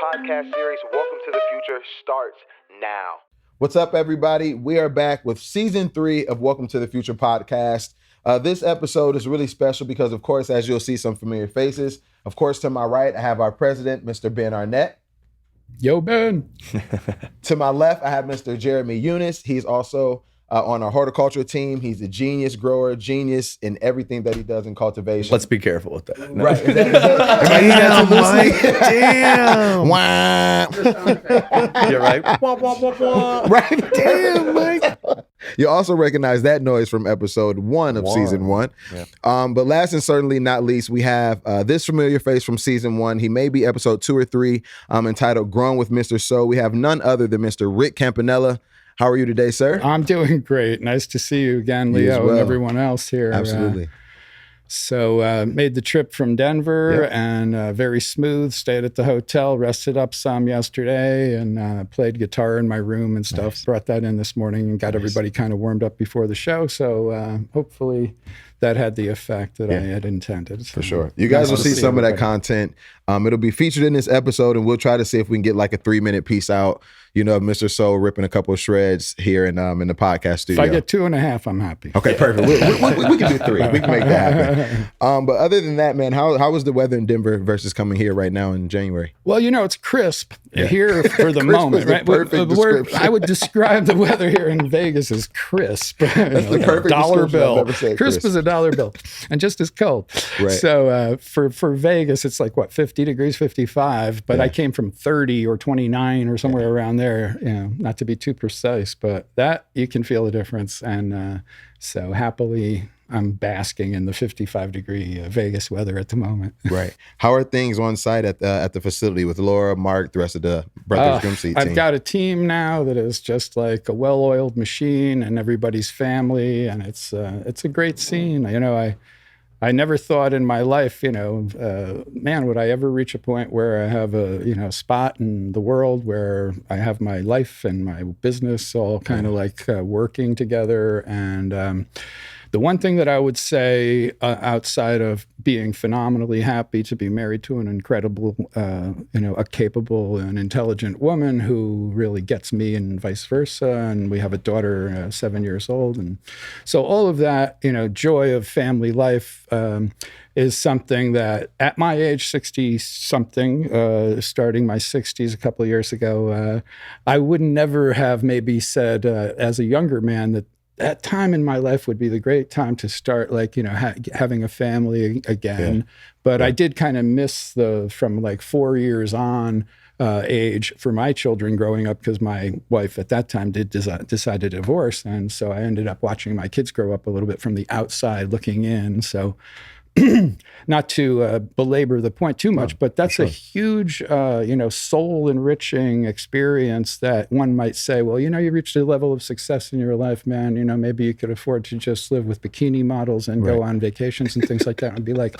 podcast series, Welcome to the Future, starts now. What's up, everybody? We are back with season 3 of Welcome to the Future podcast. This episode is really special because, of course, as you'll see some familiar faces, of course, to my right, I have our president, Mr. Ben Arnett. Yo, Ben. To my left, I have Mr. Jeremy Eunice. He's also on our horticulture team. He's a genius grower, genius in everything that he does in cultivation. Let's be careful with that. No. Right. Damn. Wow. You're right. Wah, wah, wah, wah. Right. Damn, Mike. You also recognize that noise from episode 1 of season 1. Yeah. But last and certainly not least, we have this familiar face from season 1. He may be episode 2 or 3, entitled Grown with Mr. So. We have none other than Mr. Rick Campanella. How are you today, sir? I'm doing great. Nice to see you again, Leo, and everyone else here. Absolutely. So made the trip from Denver and very smooth, stayed at the hotel, rested up some yesterday and played guitar in my room and stuff. Nice. Brought that in this morning and got everybody kind of warmed up before the show. So hopefully that had the effect that I had intended. So for sure. You guys will see some of that content. It'll be featured in this episode, and we'll try to see if we can get like a 3-minute piece out, you know, of Mr. Soul ripping a couple of shreds here in the podcast studio. If I get 2.5, I'm happy. Okay, perfect. We can do 3. We can make that happen. But other than that, man, how was the weather in Denver versus coming here right now in January? Well, you know, it's crisp here for the moment, right? Perfect description. I would describe the weather here in Vegas as crisp. That's the perfect dollar bill. I've ever said, crisp as a dollar bill, and just as cold. Right. So for Vegas, it's like what, 50 degrees, 55. But I came from 30 or 29 or somewhere around there. You know, not to be too precise, but that you can feel the difference. And so happily, I'm basking in the 55-degree Vegas weather at the moment. Right. How are things on site at the facility with Laura, Mark, the rest of the Brothers Grimm team? I've got a team now that is just like a well-oiled machine, and everybody's family, and it's a great scene. You know, I never thought in my life, you know, man, would I ever reach a point where I have a spot in the world where I have my life and my business all kind of like working together. And the one thing that I would say outside of being phenomenally happy to be married to an incredible, a capable and intelligent woman who really gets me and vice versa. And we have a daughter, 7 years old. And so all of that, you know, joy of family life is something that at my age, 60-something, starting my 60s a couple of years ago, I would never have maybe said as a younger man that time in my life would be the great time to start, like, you know, having a family again. Yeah. But I did kind of miss from like 4 years on age for my children growing up, because my wife at that time did decide to divorce. And so I ended up watching my kids grow up a little bit from the outside looking in. So not to belabor the point too much, but that's a huge, soul enriching experience that one might say, well, you know, you reached a level of success in your life, man. You know, maybe you could afford to just live with bikini models and go on vacations and things like that. And be like,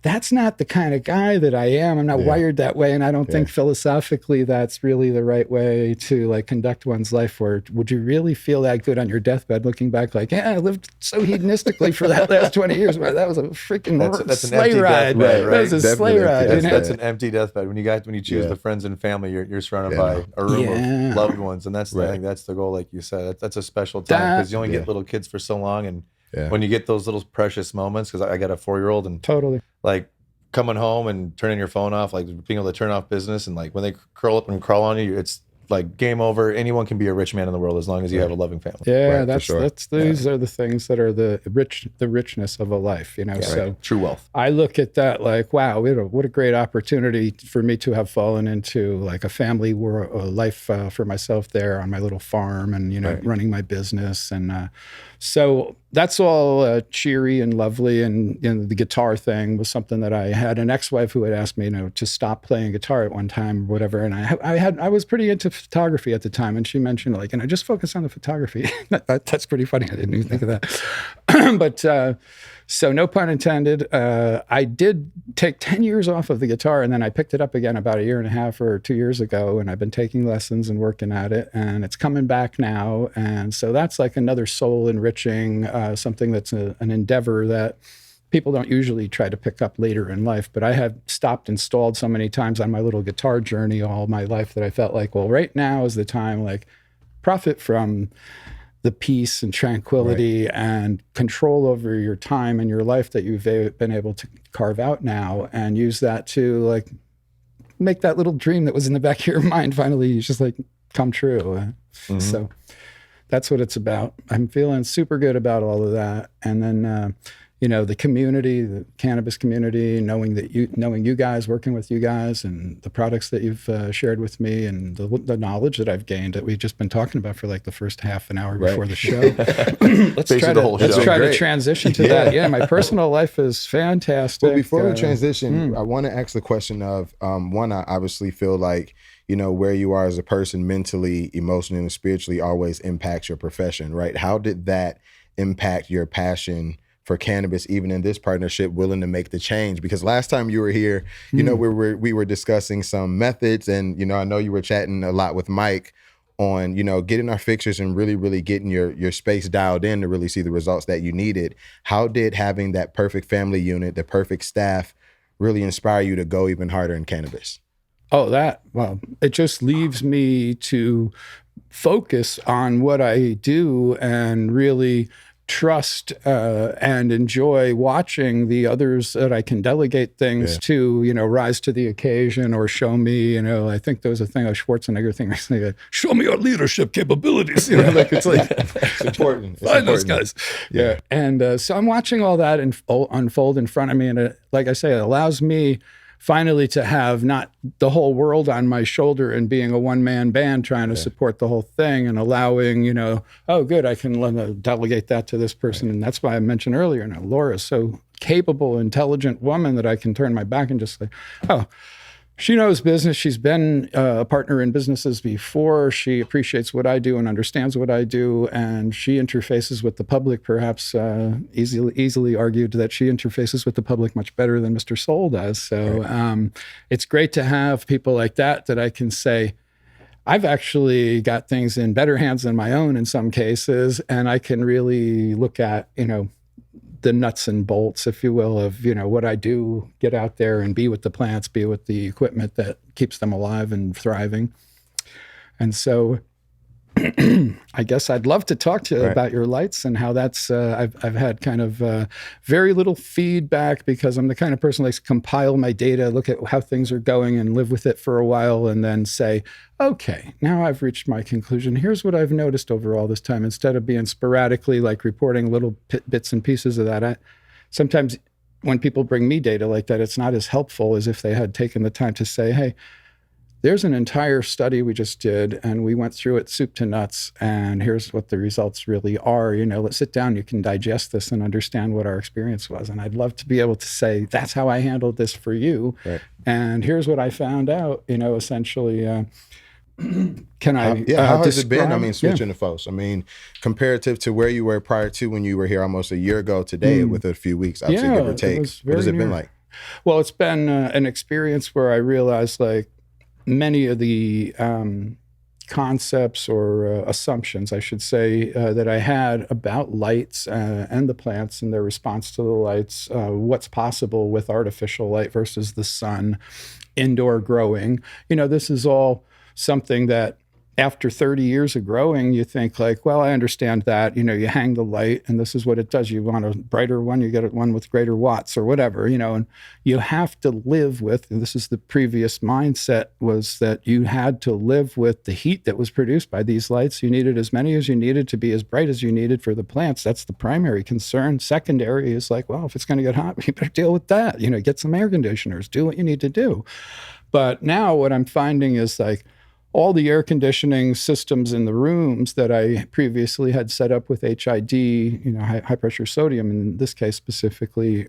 that's not the kind of guy that I am. I'm not wired that way. And I don't think philosophically that's really the right way to like conduct one's life. Or would you really feel that good on your deathbed looking back like, yeah, I lived so hedonistically for that last 20 years. Well, that was a freaking that's sleigh ride. Right? That was a sleigh ride. That's an empty deathbed. When you choose the friends and family, you're surrounded by a room of loved ones. And that's I think that's the goal, like you said. That's a special time, because you only get little kids for so long. And when you get those little precious moments, because I got a 4-year-old, and totally like coming home and turning your phone off, like being able to turn off business, and like when they curl up and crawl on you, it's like game over. Anyone can be a rich man in the world as long as you have a loving family. Yeah, these are the things that are the richness of a life, you know. So true wealth. I look at that like, wow, what a great opportunity for me to have fallen into like a family life for myself there on my little farm, and you know, running my business. And so that's all cheery and lovely. And you know, the guitar thing was something that I had an ex-wife who had asked me, you know, to stop playing guitar at one time or whatever. And I was pretty into photography at the time, and she mentioned like, you know, just focus on the photography. That's pretty funny. I didn't even think of that. But so no pun intended. I did take 10 years off of the guitar, and then I picked it up again about 1.5 or 2 years ago, and I've been taking lessons and working at it, and it's coming back now. And so that's like another soul enriching, something that's an endeavor that people don't usually try to pick up later in life, but I have stopped and stalled so many times on my little guitar journey all my life that I felt like, well, right now is the time, like, profit from the peace and tranquility and control over your time and your life that you've been able to carve out now, and use that to, like, make that little dream that was in the back of your mind finally just, like, come true. So that's what it's about. I'm feeling super good about all of that. And then, the community, the cannabis community, knowing you guys, working with you guys, and the products that you've shared with me, and the knowledge that I've gained that we've just been talking about for like the first half an hour before the show. Let's try to transition to that. Yeah, my personal life is fantastic. Well, before we transition, I want to ask the question of, one, I obviously feel like, where you are as a person mentally, emotionally, and spiritually always impacts your profession, right? How did that impact your passion for cannabis, even in this partnership, willing to make the change? Because last time you were here, we were discussing some methods, and I know you were chatting a lot with Mike on getting our fixtures and really, really getting your space dialed in to really see the results that you needed. How did having that perfect family unit, the perfect staff, really inspire you to go even harder in cannabis? It just leaves me to focus on what I do and really trust and enjoy watching the others that I can delegate things to, rise to the occasion or show me, I think there was a thing, a Schwarzenegger thing recently, show me your leadership capabilities, it's like, it's important. Find those guys. Yeah. And so I'm watching all that unfold in front of me. And like I say, it allows me finally to have not the whole world on my shoulder and being a one-man band trying to support the whole thing, and allowing, oh, good, I can delegate that to this person. And that's why I mentioned earlier, Laura's so capable, intelligent woman that I can turn my back and just say, oh, she knows business. She's been a partner in businesses before. She appreciates what I do and understands what I do. And she interfaces with the public, perhaps easily argued that she interfaces with the public much better than Mr. Soul does. So it's great to have people like that I can say, I've actually got things in better hands than my own in some cases. And I can really look at, the nuts and bolts, if you will, of, what I do, get out there and be with the plants, be with the equipment that keeps them alive and thriving. And so I guess I'd love to talk to you about your lights and how that's, I've had kind of very little feedback, because I'm the kind of person who likes to compile my data, look at how things are going and live with it for a while, and then say, okay, now I've reached my conclusion. Here's what I've noticed over all this time. Instead of being sporadically like reporting little bits and pieces of that, sometimes when people bring me data like that, it's not as helpful as if they had taken the time to say, hey, there's an entire study we just did, and we went through it soup to nuts, and here's what the results really are. Let's sit down, you can digest this and understand what our experience was. And I'd love to be able to say, that's how I handled this for you. Right. And here's what I found out, essentially. Can I how has it been? Switching to Fohse. Comparative to where you were prior to when you were here almost a year ago today, with a few weeks, obviously, give or take. What has it been like? Well, it's been an experience where I realized, like, many of the concepts or assumptions, I should say, that I had about lights and the plants and their response to the lights, what's possible with artificial light versus the sun, indoor growing. This is all something that after 30 years of growing, you think like, well, I understand that, you hang the light and this is what it does. You want a brighter one, you get one with greater watts or whatever, and you have to live with, and this is the previous mindset, was that you had to live with the heat that was produced by these lights. You needed as many as you needed to be as bright as you needed for the plants. That's the primary concern. Secondary is like, well, if it's going to get hot, you better deal with that. Get some air conditioners, do what you need to do. But now what I'm finding is like, all the air conditioning systems in the rooms that I previously had set up with HID, high pressure sodium in this case specifically,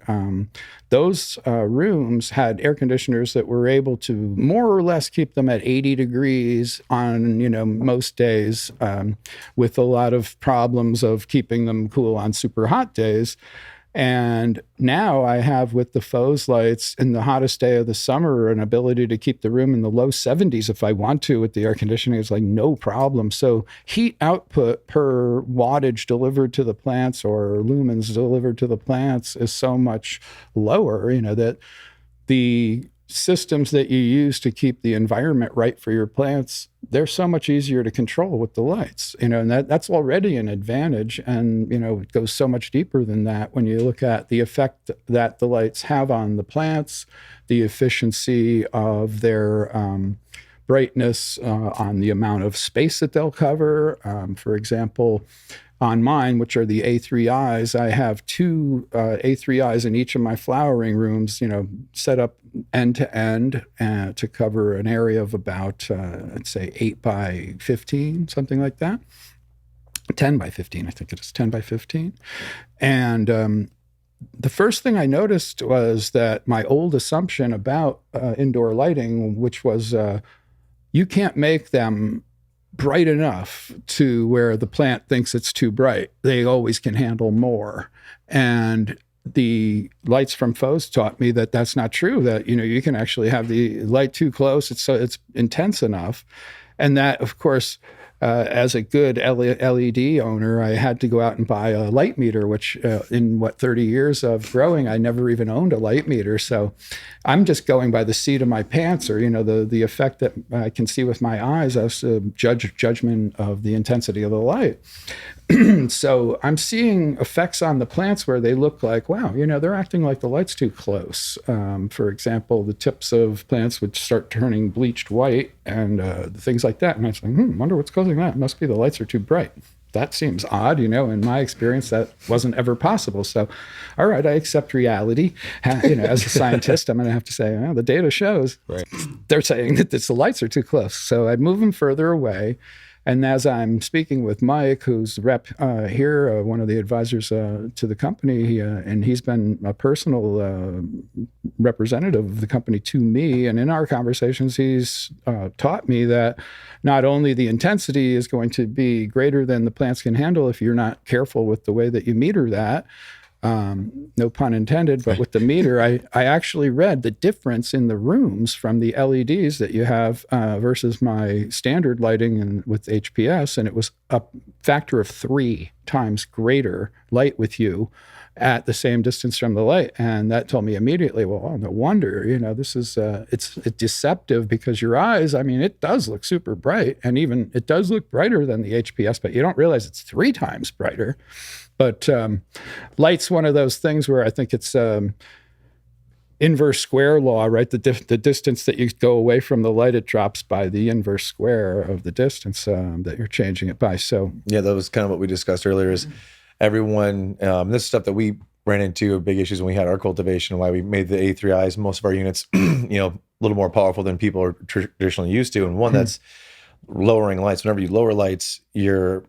those rooms had air conditioners that were able to more or less keep them at 80 degrees on, most days, with a lot of problems of keeping them cool on super hot days. And now I have, with the Fohse lights in the hottest day of the summer, an ability to keep the room in the low 70s if I want to with the air conditioning. It's like no problem. So heat output per wattage delivered to the plants or lumens delivered to the plants is so much lower, that the systems that you use to keep the environment right for your plants, they're so much easier to control with the lights, and that's already an advantage. And, it goes so much deeper than that when you look at the effect that the lights have on the plants, the efficiency of their brightness, on the amount of space that they'll cover. For example, on mine, which are the A3Is, I have two A3Is in each of my flowering rooms, set up end to end to cover an area of about, I'd say 8 by 15, something like that. 10 by 15, I think it is 10 by 15. And the first thing I noticed was that my old assumption about indoor lighting, which was you can't make them bright enough to where the plant thinks it's too bright. They always can handle more. And the lights from Fohse taught me that that's not true, that, you can actually have the light too close. It's intense enough. And that, of course, as a good LED owner, I had to go out and buy a light meter, which in 30 years of growing, I never even owned a light meter. So I'm just going by the seat of my pants, or, the effect that I can see with my eyes as a judgment of the intensity of the light. So I'm seeing effects on the plants where they look like, wow, they're acting like the light's too close. For example, the tips of plants would start turning bleached white and things like that. And I was like, wonder what's causing that. It must be the lights are too bright. That seems odd, in my experience, that wasn't ever possible. So, all right, I accept reality. As a scientist, I'm going to have to say, the data shows they're saying that the lights are too close. So I move them further away. And as I'm speaking with Mike, who's the rep here, one of the advisors to the company, and he's been a personal representative of the company to me. And in our conversations, he's taught me that not only the intensity is going to be greater than the plants can handle if you're not careful with the way that you meter that, no pun intended, but with the meter, I actually read the difference in the rooms from the LEDs that you have versus my standard lighting and with HPS, and it was a factor of 3 times greater light with you at the same distance from the light. And that told me immediately, well, no wonder, this is, it's deceptive, because your eyes, it does look super bright, and even it does look brighter than the HPS, but you don't realize it's 3 times brighter. But light's one of those things where I think it's inverse square law, right? The distance that you go away from the light, it drops by the inverse square of the distance that you're changing it by. So yeah, that was kind of what we discussed earlier, is everyone, this is stuff that we ran into big issues when we had our cultivation, why we made the A3Is, most of our units, a little more powerful than people are traditionally used to. And one, that's lowering lights. Whenever you lower lights, your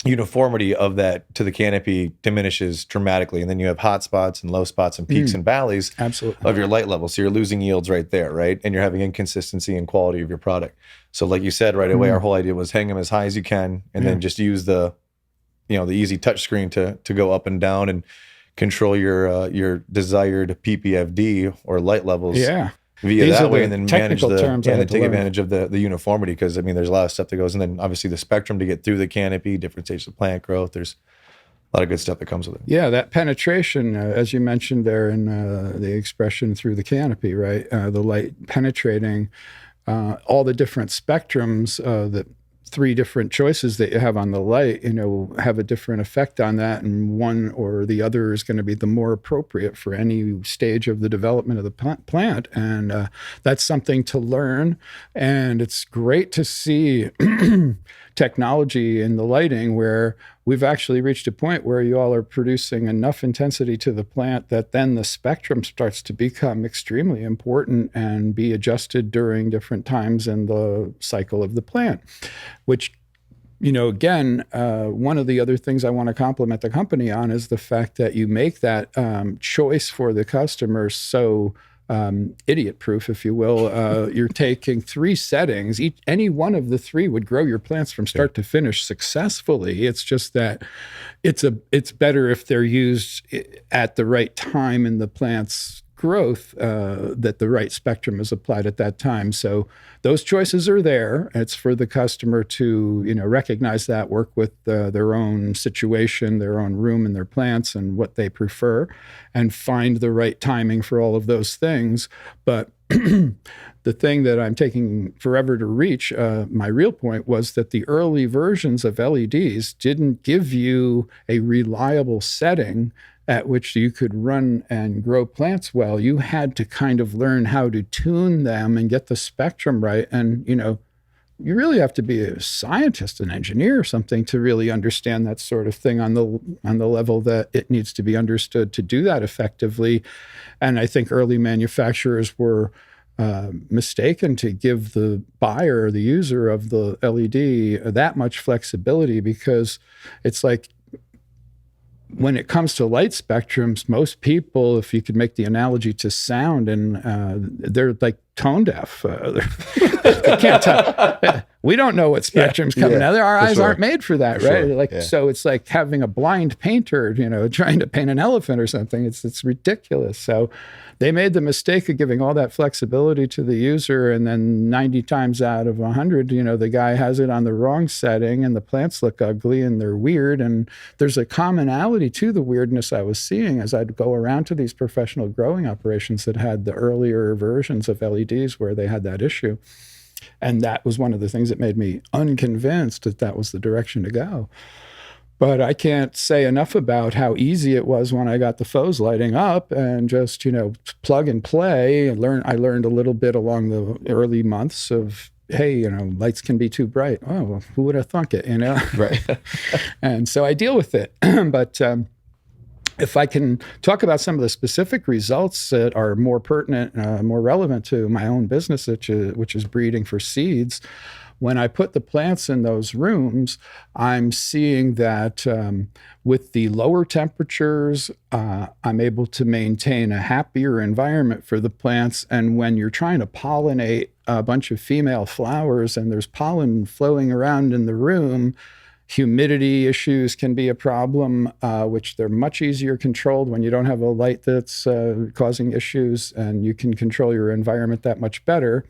uniformity of that to the canopy diminishes dramatically, and then you have hot spots and low spots and peaks and valleys of your light level. So you're losing yields right there, right? And you're having inconsistency in quality of your product. So like you said right away, our whole idea was hang them as high as you can, and then just use the easy touch screen to go up and down and control your desired PPFD or light levels. Yeah. Via that way, and then manage take advantage of the uniformity, because there's a lot of stuff that goes, and then obviously the spectrum to get through the canopy, different stages of plant growth. There's a lot of good stuff that comes with it. Yeah, that penetration, as you mentioned there in the expression through the canopy, right? The light penetrating all the different spectrums, the 3 different choices that you have on the light, have a different effect on that, and one or the other is going to be the more appropriate for any stage of the development of the plant. And that's something to learn. And it's great to see technology in the lighting where we've actually reached a point where you all are producing enough intensity to the plant that then the spectrum starts to become extremely important and be adjusted during different times in the cycle of the plant, which, again, one of the other things I want to compliment the company on is the fact that you make that choice for the customers so idiot proof, if you will. You're taking 3 settings. Any one of the 3 would grow your plants from start to finish successfully. It's just that it's better if they're used at the right time in the plant's growth, that the right spectrum is applied at that time. So those choices are there. It's for the customer to, recognize that, work with their own situation, their own room and their plants and what they prefer, and find the right timing for all of those things. But the thing that I'm taking forever to reach, my real point, was that the early versions of LEDs didn't give you a reliable setting at which you could run and grow plants well. You had to kind of learn how to tune them and get the spectrum right. And, you really have to be a scientist, an engineer or something to really understand that sort of thing on the level that it needs to be understood to do that effectively. And I think early manufacturers were mistaken to give the buyer, the user of the LED, that much flexibility, because it's like, when it comes to light spectrums, most people, if you could make the analogy to sound, and they're like tone deaf. They can't tell. We don't know what spectrum's coming out. Our eyes aren't made for that, right? So it's like having a blind painter, trying to paint an elephant or something. It's ridiculous. So they made the mistake of giving all that flexibility to the user, and then 90 times out of 100, the guy has it on the wrong setting, and the plants look ugly and they're weird. And there's a commonality to the weirdness I was seeing as I'd go around to these professional growing operations that had the earlier versions of LEDs where they had that issue. And that was one of the things that made me unconvinced that that was the direction to go. But I can't say enough about how easy it was when I got the Fohse lighting up and just, plug and play. I learned a little bit along the early months of, hey, lights can be too bright. Oh, well, who would have thunk it, Right. And so I deal with it. But if I can talk about some of the specific results that are more pertinent, more relevant to my own business, which is breeding for seeds, when I put the plants in those rooms, I'm seeing that with the lower temperatures, I'm able to maintain a happier environment for the plants. And when you're trying to pollinate a bunch of female flowers and there's pollen flowing around in the room, humidity issues can be a problem, which they're much easier controlled when you don't have a light that's causing issues, and you can control your environment that much better.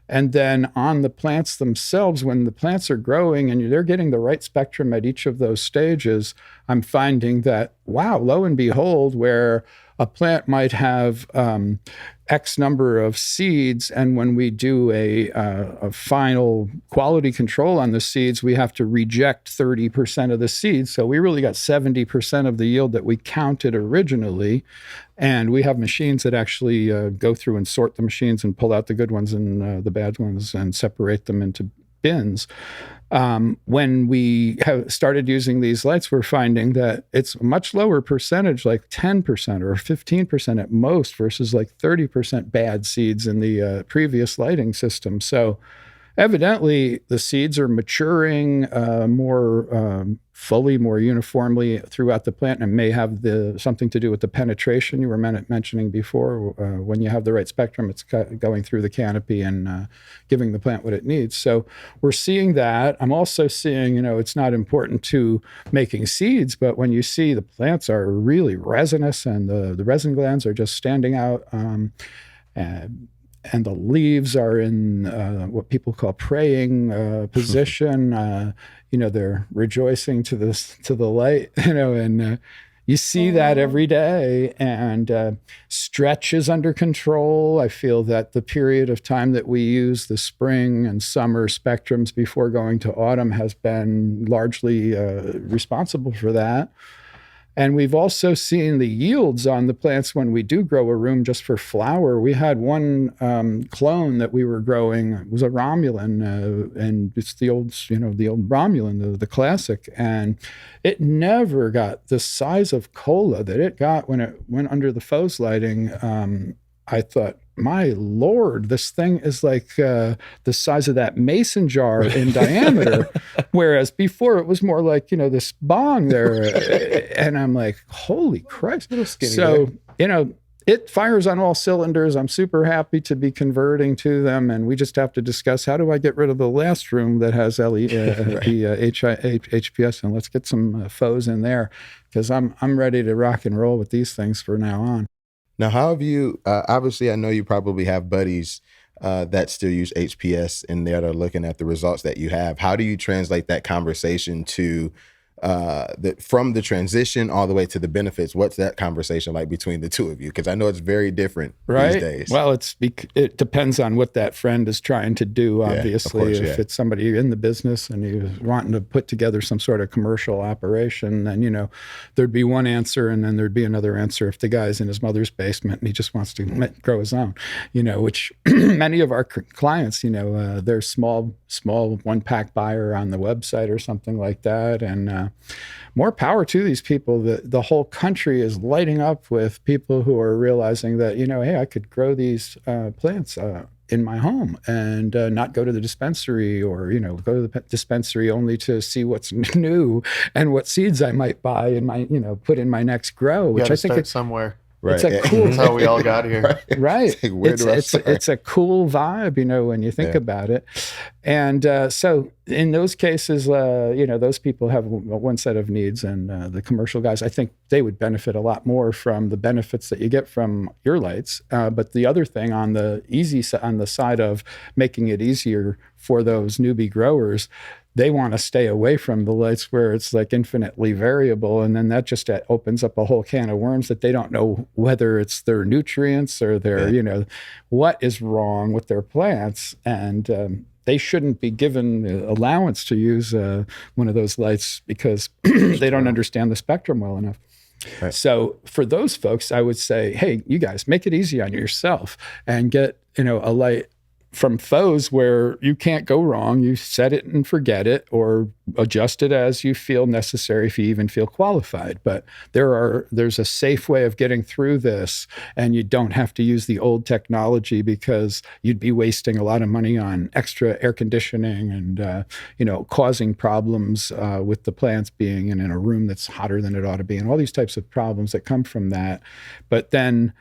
And then on the plants themselves, when the plants are growing and they're getting the right spectrum at each of those stages, I'm finding that, wow, lo and behold, where a plant might have X number of seeds, and when we do a final quality control on the seeds, we have to reject 30% of the seeds. So we really got 70% of the yield that we counted originally. And we have machines that actually go through and sort the machines and pull out the good ones and the bad ones and separate them into bins. When we have started using these lights, we're finding that it's a much lower percentage, like 10% or 15% at most, versus like 30% bad seeds in the previous lighting system. So evidently, the seeds are maturing more fully, more uniformly throughout the plant, and may have something to do with the penetration you were mentioning before. When you have the right spectrum, it's going through the canopy and giving the plant what it needs. So we're seeing that. I'm also seeing, it's not important to making seeds, but when you see the plants are really resinous and the resin glands are just standing out, and the leaves are in what people call praying position. They're rejoicing to the light. And you see that every day. And stretch is under control. I feel that the period of time that we use the spring and summer spectrums before going to autumn has been largely responsible for that. And we've also seen the yields on the plants when we do grow a room just for flower. We had one clone that we were growing. It was a Romulan, and it's the old Romulan, the classic. And it never got the size of cola that it got when it went under the Fohse lighting. I thought, my Lord, this thing is like the size of that mason jar in diameter. Whereas before it was more like, this bong there. And I'm like, holy Christ. Little skinny so, there. it fires on all cylinders. I'm super happy to be converting to them, and we just have to discuss how do I get rid of the last room that has HPS, and let's get some Fohse in there, because I'm ready to rock and roll with these things from now on. Now, how have you? Obviously, I know you probably have buddies that still use HPS and that are looking at the results that you have. How do you translate that conversation to from the transition all the way to the benefits? What's that conversation like between the two of you? Because I know it's very different these days. Well, it depends on what that friend is trying to do, obviously. If it's somebody in the business and he's wanting to put together some sort of commercial operation, then, there'd be one answer, and then there'd be another answer if the guy's in his mother's basement and he just wants to grow his own, which many of our clients, they're small one-pack buyer on the website or something like that. And more power to these people. The whole country is lighting up with people who are realizing that, hey, I could grow these plants in my home and not go to the dispensary, or, go to the dispensary only to see what's new and what seeds I might buy in my, put in my next grow, which I think it's somewhere. Right. It's a cool. That's how we all got here. Right. It's a cool vibe, when you think about it. And so in those cases, those people have one set of needs, and the commercial guys, I think they would benefit a lot more from the benefits that you get from your lights. But the other thing on the side of making it easier for those newbie growers, they want to stay away from the lights where it's like infinitely variable. And then that just opens up a whole can of worms that they don't know whether it's their nutrients or their, what is wrong with their plants. And they shouldn't be given allowance to use one of those lights because they don't understand the spectrum well enough. Right. So for those folks, I would say, hey, you guys, make it easy on yourself and get, a light from Fohse where you can't go wrong. You set it and forget it, or adjust it as you feel necessary if you even feel qualified. But there's a safe way of getting through this, and you don't have to use the old technology, because you'd be wasting a lot of money on extra air conditioning and causing problems with the plants being in a room that's hotter than it ought to be, and all these types of problems that come from that. But then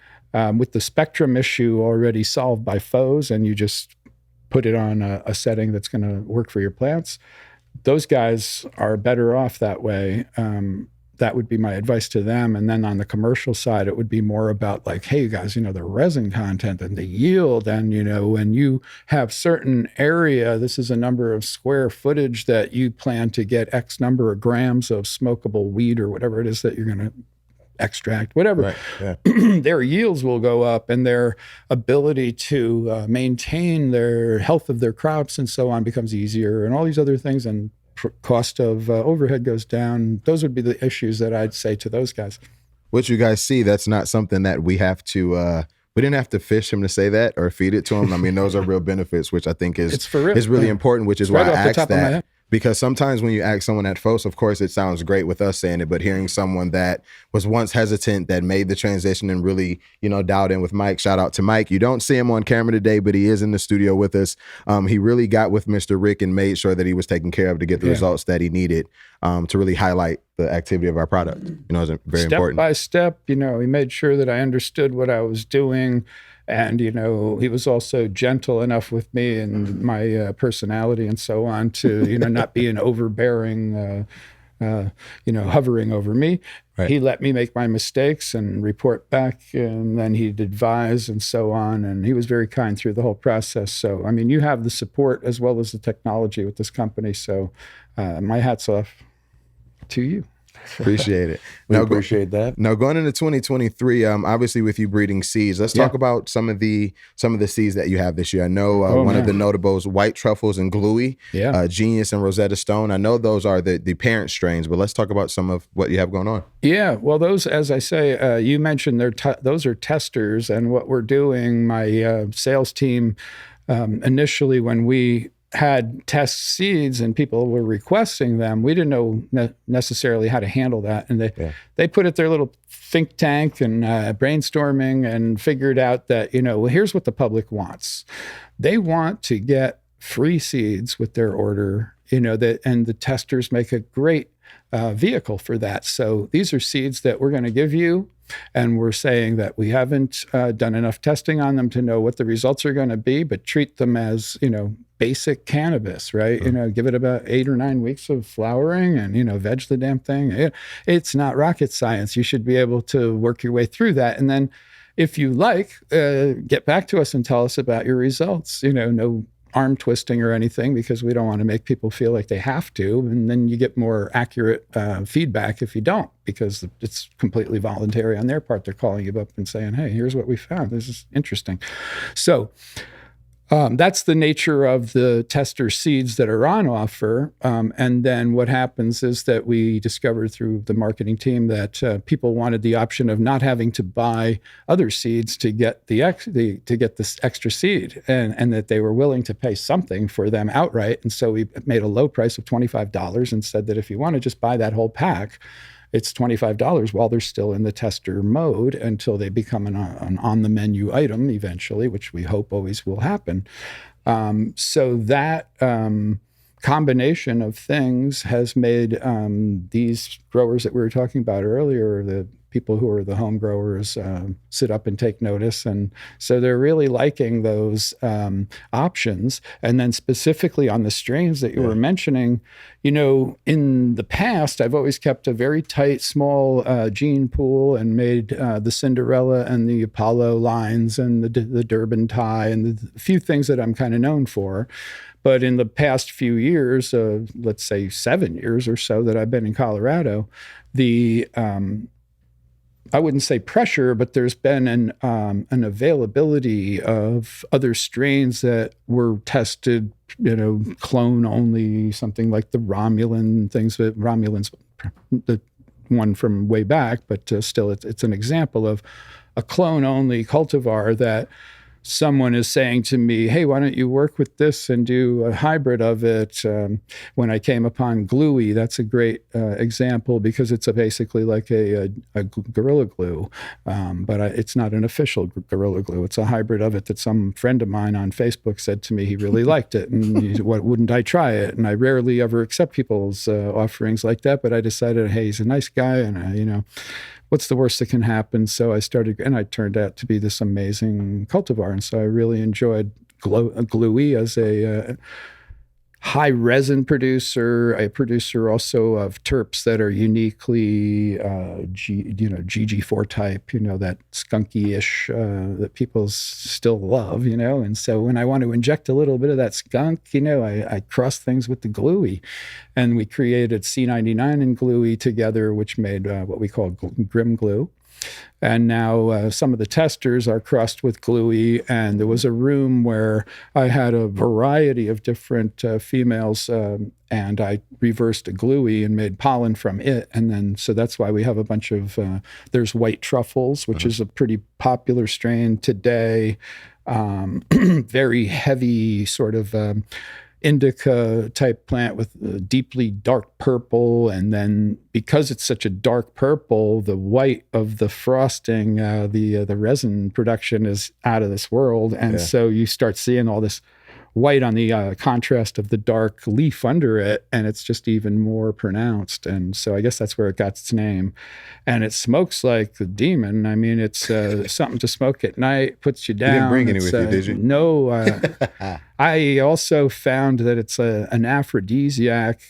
with the spectrum issue already solved by Fohse, and you just put it on a setting that's going to work for your plants, those guys are better off that way. That would be my advice to them. And then on the commercial side, it would be more about like, hey, you guys, the resin content and the yield, and, when you have certain area, this is a number of square footage that you plan to get X number of grams of smokable weed or whatever it is that you're going to extract, whatever, right, yeah. Their yields will go up, and their ability to maintain their health of their crops and so on becomes easier, and all these other things, and cost of overhead goes down. Those would be the issues that I'd say to those guys. What you guys see, that's not something that we have to, we didn't have to fish him to say that or feed it to him. I mean, those are real benefits, which I think is really important, which is why I asked that. Because sometimes when you ask someone at Fohse, of course, it sounds great with us saying it, but hearing someone that was once hesitant, that made the transition and really, dialed in with Mike. Shout out to Mike. You don't see him on camera today, but he is in the studio with us. He really got with Mr. Rick and made sure that he was taken care of to get the results that he needed to really highlight the activity of our product. It's very important. Step by step, he made sure that I understood what I was doing. And, he was also gentle enough with me and my personality and so on to, not be an overbearing, hovering over me. Right. He let me make my mistakes and report back, and then he'd advise and so on. And he was very kind through the whole process. So, I mean, you have the support as well as the technology with this company. So my hat's off to you. Appreciate it. Appreciate that. Now, going into 2023, obviously with you breeding seeds, let's talk about some of the seeds that you have this year. I know one of the notables, White Truffles and Gluey, Genius and Rosetta Stone. I know those are the parent strains, but let's talk about some of what you have going on. Yeah, well, those, as I say, you mentioned those are testers, and what we're doing, my sales team, initially when we had test seeds and people were requesting them, we didn't know necessarily how to handle that. And they put it their little think tank and brainstorming and figured out that, well, here's what the public wants. They want to get free seeds with their order, and the testers make a great vehicle for that. So these are seeds that we're going to give you, and we're saying that we haven't done enough testing on them to know what the results are going to be, but treat them as, basic cannabis, right? Give it about 8 or 9 weeks of flowering and, veg the damn thing. It's not rocket science. You should be able to work your way through that. And then if you like, get back to us and tell us about your results. No arm twisting or anything, because we don't want to make people feel like they have to. And then you get more accurate feedback if you don't, because it's completely voluntary on their part. They're calling you up and saying, hey, here's what we found. This is interesting. So that's the nature of the tester seeds that are on offer. And then what happens is that we discovered through the marketing team that people wanted the option of not having to buy other seeds to get to get this extra seed, and that they were willing to pay something for them outright. And so we made a low price of $25 and said that if you want to just buy that whole pack, it's $25 while they're still in the tester mode until they become an on-the-menu item eventually, which we hope always will happen. So that combination of things has made these growers that we were talking about earlier, the people who are the home growers, sit up and take notice. And so they're really liking those options. And then specifically on the strains that you were mentioning, in the past, I've always kept a very tight, small gene pool and made the Cinderella and the Apollo lines and the Durban tie and the few things that I'm kind of known for. But in the past few years, let's say 7 years or so that I've been in Colorado, I wouldn't say pressure, but there's been an availability of other strains that were tested, clone only, something like the Romulan things. Romulan's the one from way back, but still it's an example of a clone only cultivar that someone is saying to me, hey, why don't you work with this and do a hybrid of it? When I came upon Gluey, that's a great example, because it's basically like a Gorilla Glue, but it's not an official Gorilla Glue. It's a hybrid of it that some friend of mine on Facebook said to me he really liked it, and what wouldn't I try it? And I rarely ever accept people's offerings like that, but I decided, hey, he's a nice guy, and what's the worst that can happen? So I started, and I turned out to be this amazing cultivar. And so I really enjoyed Gluey as a high resin producer, a producer also of terps that are uniquely, GG4 type, that skunky-ish that people still love, And so when I want to inject a little bit of that skunk, I cross things with the Gluey. And we created C99 and Gluey together, which made what we call Grimm glue. And now some of the testers are crossed with Gluey, and there was a room where I had a variety of different females, and I reversed a Gluey and made pollen from it. And then, so that's why we have a bunch of, there's white truffles, which is a pretty popular strain today, very heavy sort of indica type plant with deeply dark purple, and then because it's such a dark purple, the white of the frosting, the resin production is out of this world, and so you start seeing all this white on the contrast of the dark leaf under it, and it's just even more pronounced. And so I guess that's where it got its name. And it smokes like the demon. I mean, it's something to smoke at night, puts you down. You didn't bring any with you, did you? No. I also found that it's an aphrodisiac,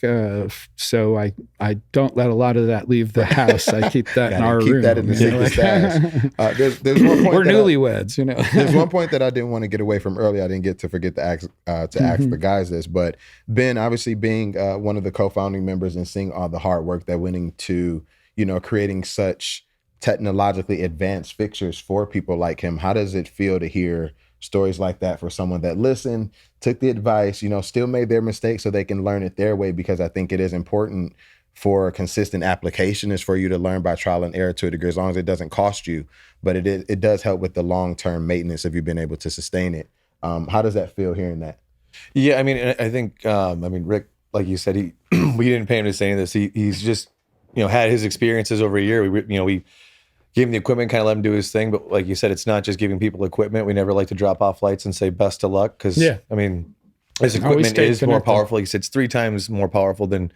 so I don't let a lot of that leave the house. I keep that in our room. Keep that in the secret stash. There's one point we're newlyweds, There's one point that I didn't want to get away from earlier. I didn't get to forget to ask the guys this, but Ben, obviously being one of the co-founding members and seeing all the hard work that went into, creating such technologically advanced fixtures for people like him, how does it feel to hear stories like that for someone that listened, took the advice, still made their mistakes so they can learn it their way? Because I think it is important for consistent application is for you to learn by trial and error to a degree, as long as it doesn't cost you. But it does help with the long-term maintenance of you being able to sustain it. How does that feel hearing that? Yeah, I mean, I think, Rick, like you said, we didn't pay him to say this. He's just, had his experiences over a year. We gave him the equipment, kind of let him do his thing. But like you said, it's not just giving people equipment. We never like to drop off lights and say best of luck, because, his equipment is more powerful. Like you said, it's 3 times more powerful than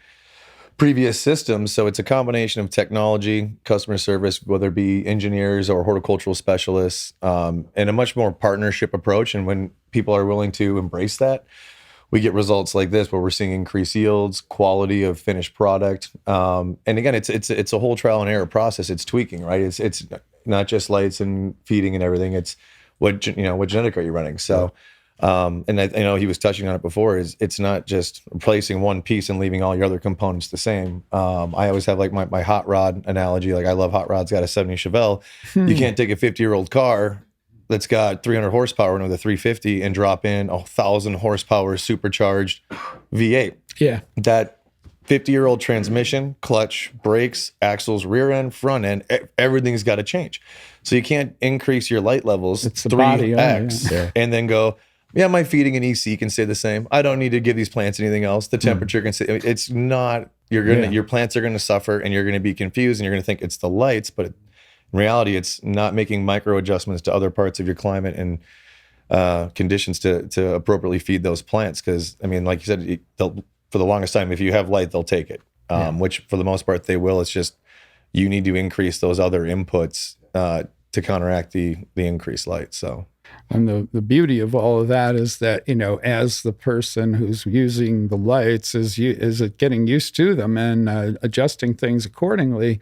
previous systems. So it's a combination of technology, customer service, whether it be engineers or horticultural specialists, and a much more partnership approach. And when people are willing to embrace that, we get results like this, where we're seeing increased yields, quality of finished product. And again, it's a whole trial and error process. It's tweaking, right? It's not just lights and feeding and everything. It's what genetic are you running? So, and I know he was touching on it before. It's not just replacing one piece and leaving all your other components the same. I always have like my hot rod analogy. Like I love hot rods. Got a 70 Chevelle. You can't take a 50-year-old car that's got 300 horsepower into the 350 and drop in 1,000 horsepower supercharged V8. Yeah. That 50-year-old transmission, clutch, brakes, axles, rear end, front end, everything's got to change. So you can't increase your light levels 3x and then go, my feeding and EC can stay the same. I don't need to give these plants anything else. The temperature can stay. It's not, your plants are going to suffer, and you're going to be confused, and you're going to think it's the lights, but in reality, it's not making micro adjustments to other parts of your climate and conditions to appropriately feed those plants. Because, I mean, like you said, for the longest time, if you have light, they'll take it, which for the most part they will. It's just you need to increase those other inputs to counteract the increased light. So, and the beauty of all of that is that, as the person who's using the lights is getting used to them and adjusting things accordingly,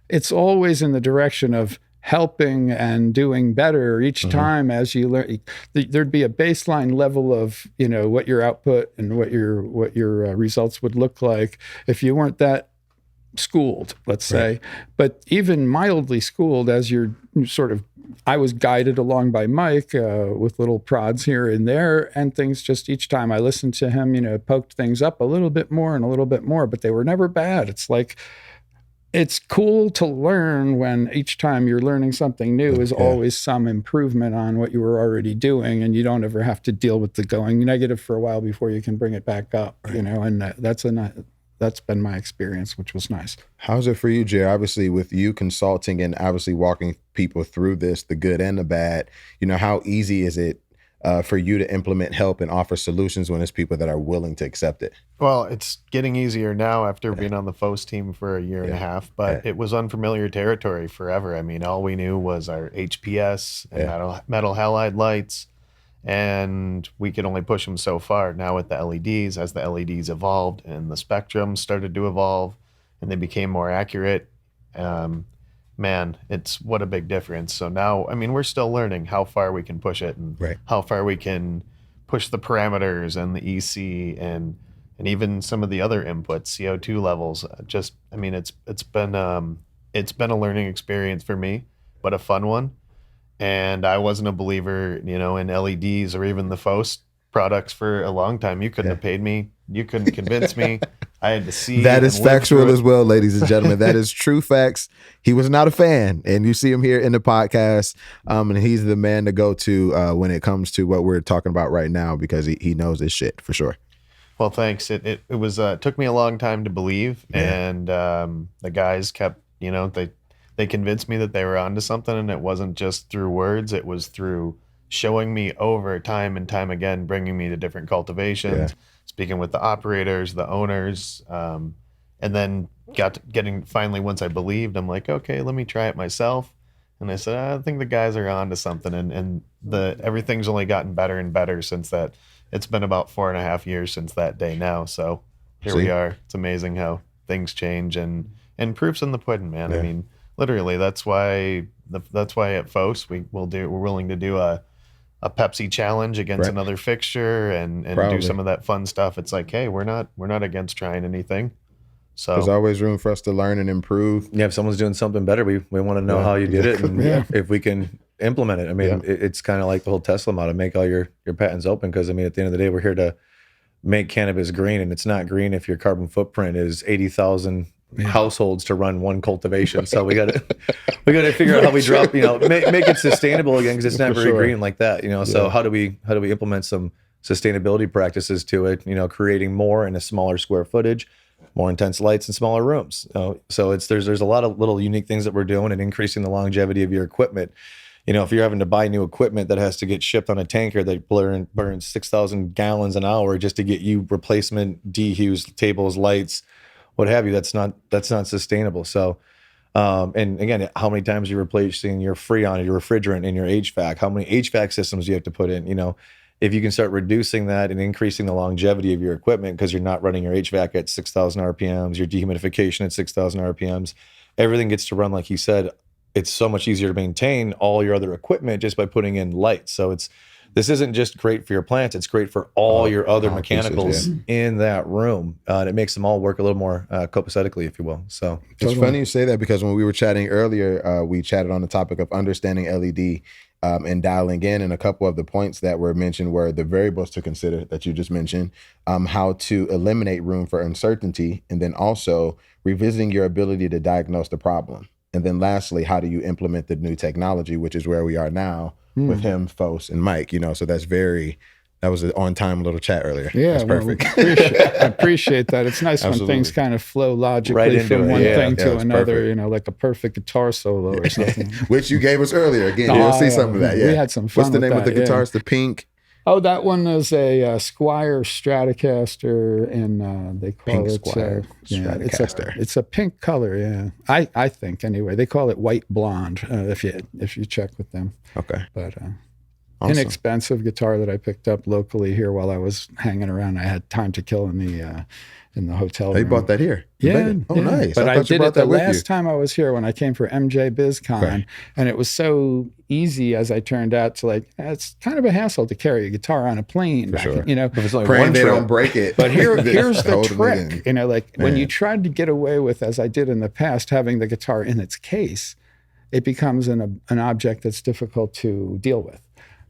it's always in the direction of helping and doing better each time as you learn. There'd be a baseline level of, what your output and what your results would look like if you weren't that schooled, let's say. But even mildly schooled, as you're I was guided along by Mike with little prods here and there, and things just each time I listened to him, poked things up a little bit more and a little bit more, but they were never bad. It's like, it's cool to learn when each time you're learning something new is always some improvement on what you were already doing, and you don't ever have to deal with the going negative for a while before you can bring it back up, and that's been my experience, which was nice. How's it for you, Jay? Obviously, with you consulting and obviously walking people through this, the good and the bad, how easy is it for you to implement help and offer solutions when there's people that are willing to accept it? Well, it's getting easier now after being on the Fohse team for a year and a half, but it was unfamiliar territory forever. I mean, all we knew was our HPS and metal halide lights, and we could only push them so far. Now with the LEDs, as the LEDs evolved and the spectrum started to evolve and they became more accurate, man, it's what a big difference. So now, I mean, we're still learning how far we can push it and how far we can push the parameters and the EC and even some of the other inputs, CO2 levels. Just, I mean, it's been a learning experience for me, but a fun one. And I wasn't a believer, in LEDs or even the Fohse products for a long time. You couldn't have paid me. You couldn't convince me. I had to see. That is factual as well, ladies and gentlemen. That is true facts. He was not a fan, and you see him here in the podcast, and he's the man to go to when it comes to what we're talking about right now, because he knows his shit for sure. Well, thanks. It was took me a long time to believe, and the guys kept, they convinced me that they were onto something, and it wasn't just through words. It was through showing me over time and time again, bringing me to different cultivations, speaking with the operators, the owners, and then getting finally, once I believed, I'm like, okay, let me try it myself. And I said, I think the guys are onto something, and everything's only gotten better and better since that. It's been about 4.5 years since that day now. So here we are. It's amazing how things change, and proof's in the pudding, man. I mean, literally, that's why at Fohse we're willing to do a Pepsi challenge against another fixture and do some of that fun stuff. It's like, hey, we're not against trying anything. So there's always room for us to learn and improve. Yeah, if someone's doing something better, we want to know how you did it, and if we can implement it. I mean, it's kind of like the whole Tesla model: make all your patents open, because I mean, at the end of the day, we're here to make cannabis green, and it's not green if your carbon footprint is 80,000 households to run one cultivation. So we got to figure out how we drop, make it sustainable again, because it's not very green like that, So how do we implement some sustainability practices to it? Creating more in a smaller square footage, more intense lights in smaller rooms. So there's a lot of little unique things that we're doing, and increasing the longevity of your equipment. If you're having to buy new equipment that has to get shipped on a tanker that burns 6,000 gallons an hour just to get you replacement dehues, tables, lights, what have you. That's not sustainable. So, and again, how many times you're replacing your Freon, your refrigerant, and your HVAC? How many HVAC systems you have to put in? You know, if you can start reducing that and increasing the longevity of your equipment because you're not running your HVAC at 6,000 RPMs, your dehumidification at 6,000 RPMs, everything gets to run like you said. It's so much easier to maintain all your other equipment just by putting in lights. So this isn't just great for your plants, it's great for all your other mechanicals in that room. And it makes them all work a little more copacetically, if you will. So it's funny you say that, because when we were chatting earlier, we chatted on the topic of understanding LED and dialing in, and a couple of the points that were mentioned were the variables to consider that you just mentioned, how to eliminate room for uncertainty, and then also revisiting your ability to diagnose the problem. And then lastly, how do you implement the new technology, which is where we are now with him, Fohse, and Mike, you know, so that was an on-time little chat earlier. Yeah, that's perfect. I appreciate that. It's nice when things kind of flow logically from one thing to another, perfect. You know, like a perfect guitar solo or something. Which you gave us earlier. Again, you'll see some of that. Yeah, we had some fun. What's the name of the guitars? The pink? Oh, that one is a Squire Stratocaster, and they call pink it Squire Stratocaster. It's a pink color, yeah. I think anyway. They call it white blonde if you check with them. Okay, but awesome. Inexpensive guitar that I picked up locally here while I was hanging around. I had time to kill in the hotel room. You bought that here? Yeah. Oh, nice. But I did it the last time I was here when I came for MJ BizCon, and it was so easy, as I turned out, to it's kind of a hassle to carry a guitar on a plane. For sure. You know, if it's only praying one they trip. don't break it. But here's the trick. You know, like Man. when you tried to get away with, as I did in the past, having the guitar in its case, it becomes an object that's difficult to deal with.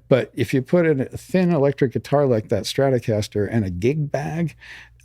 But if you put in a thin electric guitar like that Stratocaster and a gig bag,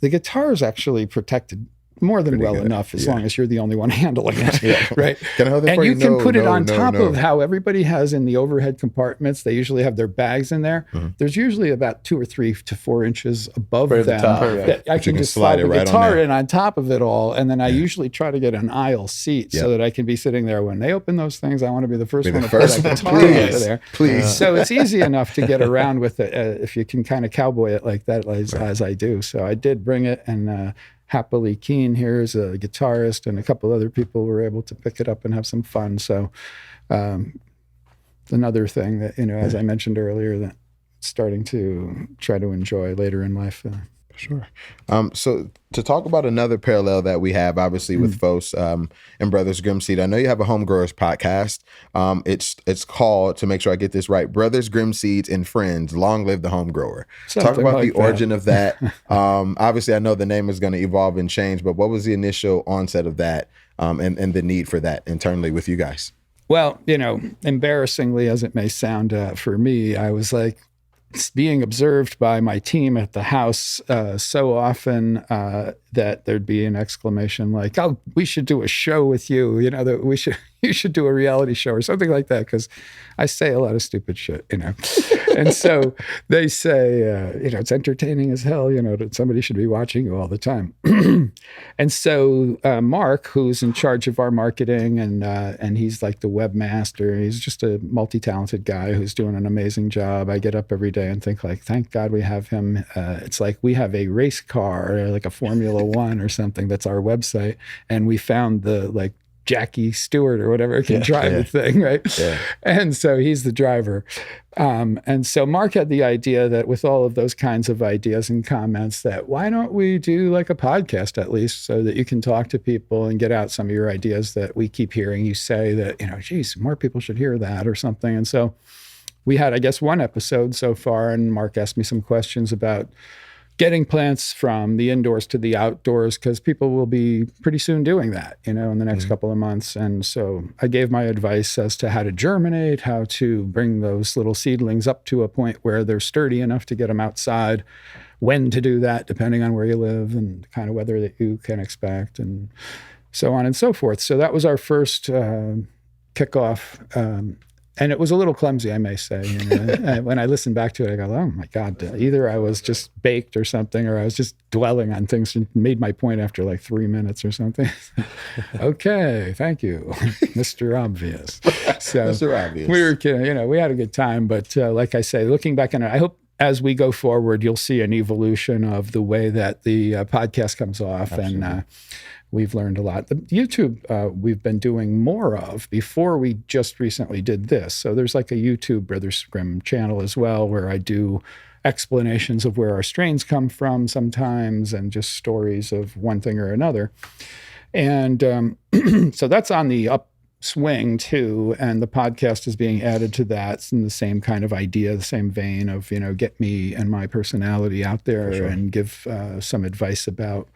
the guitar is actually protected more than well enough, as long as you're the only one handling it, right? Can I hold that and for you you? can put it on top of how everybody has in the overhead compartments. They usually have their bags in there. There's usually about 2 or 3 to 4 inches above them that I can just slide the guitar in on top of it all. And then I usually try to get an aisle seat so that I can be sitting there when they open those things. I want to be the first one to put that guitar over there. Please. So it's easy enough to get around with it if you can kind of cowboy it like that, as I do. So I did bring it, and happily Keen here is a guitarist, and a couple other people were able to pick it up and have some fun. So another thing that, you know, as I mentioned earlier, that starting to try to enjoy later in life. Sure. So to talk about another parallel that we have, obviously, with Fohse and Brothers Grimm Seed, I know you have a home growers podcast. It's called, to make sure I get this right, Brothers Grimm Seeds and Friends, Long Live the Home Grower. Talk about the origin of that. Obviously, I know the name is going to evolve and change, but what was the initial onset of that and the need for that internally with you guys? Well, you know, embarrassingly as it may sound for me, I was like, being observed by my team at the house so often that there'd be an exclamation like, "Oh, we should do a show with you. You know, that you should do a reality show," or something like that, because I say a lot of stupid shit, you know. And so they say, you know, it's entertaining as hell, you know, that somebody should be watching you all the time. And so Mark, who's in charge of our marketing, and he's like the webmaster, he's just a multi-talented guy who's doing an amazing job. I get up every day and think like, thank God we have him. It's like we have a race car, like a Formula One or something, that's our website. And we found the like Jackie Stewart or whatever can drive the thing, right? Yeah. And so he's the driver. And so Mark had the idea that with all of those kinds of ideas and comments, that why don't we do like a podcast at least, so that you can talk to people and get out some of your ideas that we keep hearing you say that, you know, geez, more people should hear that or something. And so we had, I guess, 1 episode so far, and Mark asked me some questions about getting plants from the indoors to the outdoors, because people will be pretty soon doing that, you know, in the next couple of months. And so I gave my advice as to how to germinate, how to bring those little seedlings up to a point where they're sturdy enough to get them outside, when to do that, depending on where you live and the kind of weather that you can expect, and so on and so forth. So that was our first kickoff. And it was a little clumsy, I may say. You know? When I listened back to it, I go, oh my God, either I was just baked or something, or I was just dwelling on things and made my point after like 3 minutes or something. Okay, thank you, Mr. Obvious. So Mr. Obvious. we were kidding, you know, we had a good time. But like I say, looking back on it, I hope as we go forward, you'll see an evolution of the way that the podcast comes off. Absolutely. And we've learned a lot. The YouTube, we've been doing more of before we just recently did this. So there's like a YouTube Brothers Grimm channel as well, where I do explanations of where our strains come from sometimes, and just stories of one thing or another. And so that's on the upswing too, and the podcast is being added to that. It's in the same kind of idea, the same vein of, get me and my personality out there and give some advice about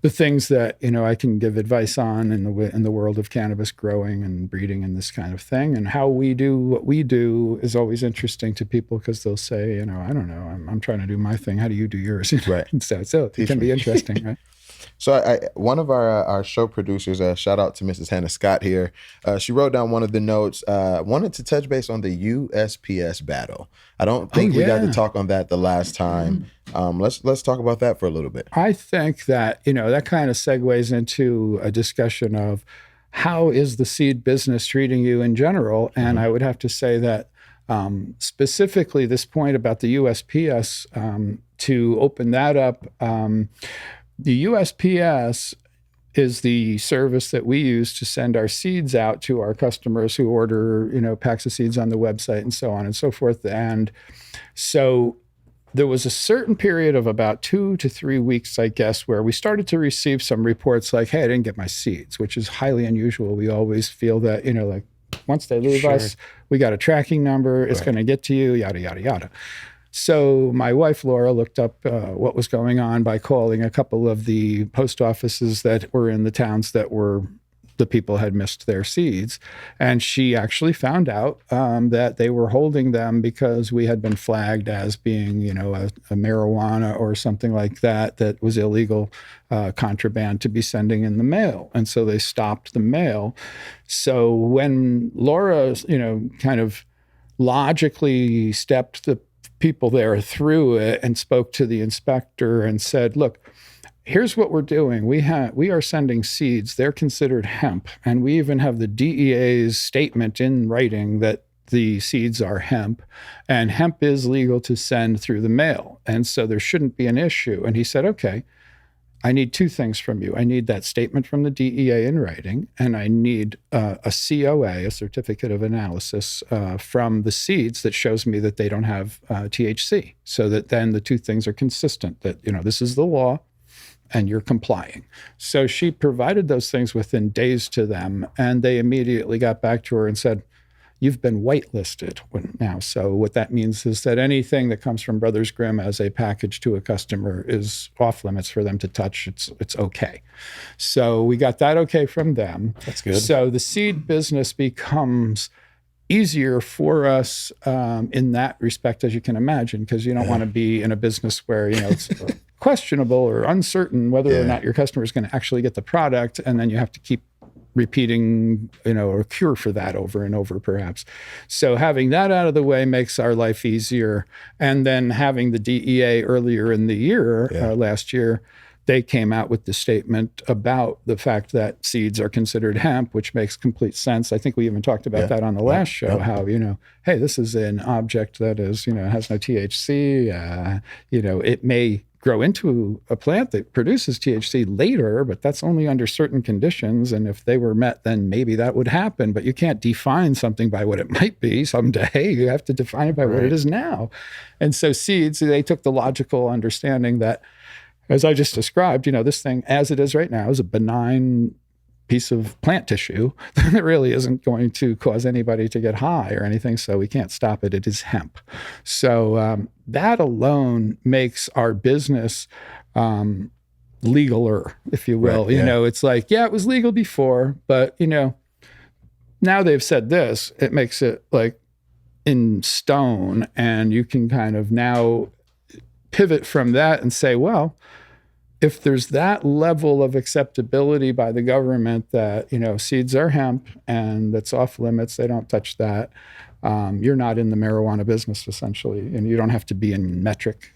the things that, I can give advice on in the world of cannabis growing and breeding and this kind of thing. And how we do what we do is always interesting to people, because they'll say, I don't know, I'm trying to do my thing. How do you do yours? Right. So it can be interesting, right? So one of our show producers, shout out to Mrs. Hannah Scott here. She wrote down one of the notes, wanted to touch base on the USPS battle. I don't think we got to talk on that the last time. Let's talk about that for a little bit. I think that, that kind of segues into a discussion of how is the seed business treating you in general? And I would have to say that specifically this point about the USPS, to open that up, the USPS is the service that we use to send our seeds out to our customers who order, packs of seeds on the website and so on and so forth. And so there was a certain period of about 2 to 3 weeks, I guess, where we started to receive some reports like, hey, I didn't get my seeds, which is highly unusual. We always feel that, like once they leave us, we got a tracking number, it's going to get to you, yada, yada, yada. So my wife, Laura, looked up what was going on by calling a couple of the post offices that were in the towns that the people had missed their seeds. And she actually found out that they were holding them because we had been flagged as being, a marijuana or something like that was illegal contraband to be sending in the mail. And so they stopped the mail. So when Laura, kind of logically stepped the people there through it and spoke to the inspector and said, look, here's what we're doing. We are sending seeds. They're considered hemp. And we even have the DEA's statement in writing that the seeds are hemp, and hemp is legal to send through the mail. And so there shouldn't be an issue. And he said, okay, I need 2 things from you. I need that statement from the DEA in writing, and I need a COA, a certificate of analysis, from the seeds that shows me that they don't have THC, so that then the 2 things are consistent, that, this is the law and you're complying. So she provided those things within days to them, and they immediately got back to her and said, you've been whitelisted now. So what that means is that anything that comes from Brothers Grimm as a package to a customer is off limits for them to touch. It's okay. So we got that okay from them. That's good. So the seed business becomes easier for us in that respect, as you can imagine, because you don't want to be in a business where, it's questionable or uncertain whether or not your customer is going to actually get the product, and then you have to keep repeating, a cure for that over and over, perhaps. So having that out of the way makes our life easier. And then having the DEA earlier in the year, last year, they came out with the statement about the fact that seeds are considered hemp, which makes complete sense. I think we even talked about that on the last show, how, hey, this is an object that is, has no THC. It may grow into a plant that produces THC later, but that's only under certain conditions. And if they were met, then maybe that would happen. But you can't define something by what it might be someday. You have to define it by what it is now. And so seeds, they took the logical understanding that, as I just described, this thing as it is right now is a benign piece of plant tissue that really isn't going to cause anybody to get high or anything, so we can't stop it. It is hemp. So that alone makes our business legaler, if you will. It's like, it was legal before, but, now they've said this, it makes it like in stone, and you can kind of now pivot from that and say, well, if there's that level of acceptability by the government that, seeds are hemp and that's off limits, they don't touch that, you're not in the marijuana business, essentially, and you don't have to be in metric,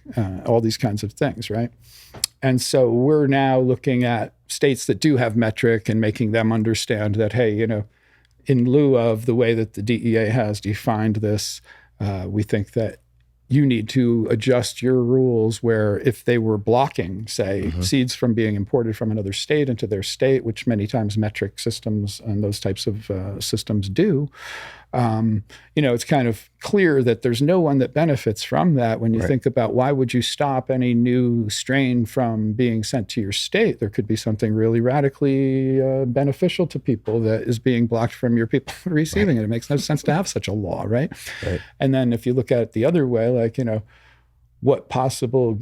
all these kinds of things, right? And so we're now looking at states that do have metric and making them understand that, hey, in lieu of the way that the DEA has defined this, we think that you need to adjust your rules where if they were blocking, say, seeds from being imported from another state into their state, which many times metric systems and those types of systems do, it's kind of clear that there's no one that benefits from that. When you think about why would you stop any new strain from being sent to your state, there could be something really radically beneficial to people that is being blocked from your people receiving it. It makes no sense to have such a law, right? And then if you look at it the other way, like, what possible